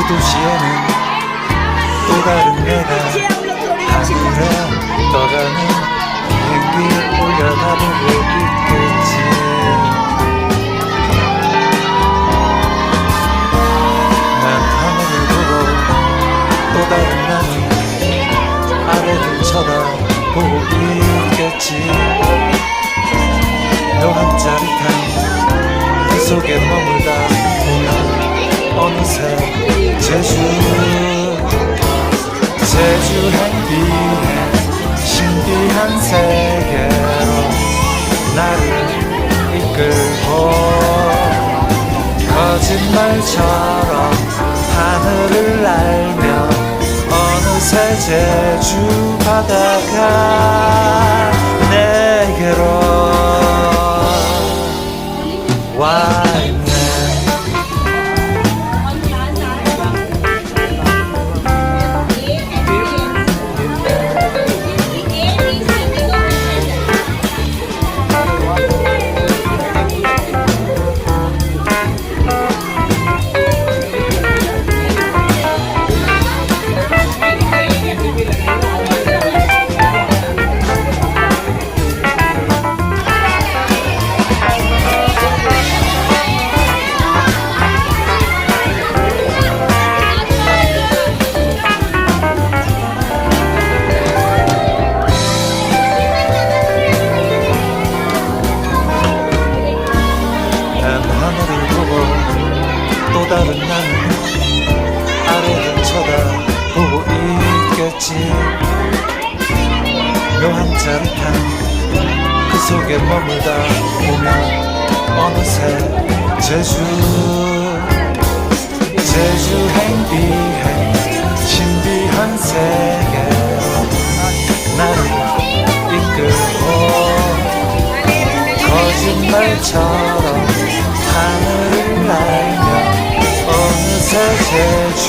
도시에는 또 다른 내가 하늘에 떠가는 비행기에 올려다보고 있겠지. 난 하늘을 보고 또 다른 나는 아래를 쳐다보고 있겠지. 묘한 짜릿한 그 속에 머물다 보면 어느새 제주 행비의 신비한 세계로 나를 이끌고 거짓말처럼 하늘을 날며 어느새 제주 바다가 내게로 와 있네. 또 다른 나는 아래를 쳐다보고 있겠지. 묘한 짜릿한 그 속에 머물다 보면 어느새 제주 행비의 신비한 세계로 나를 이끌고 거짓말처럼 하늘을 날며 어느새 제주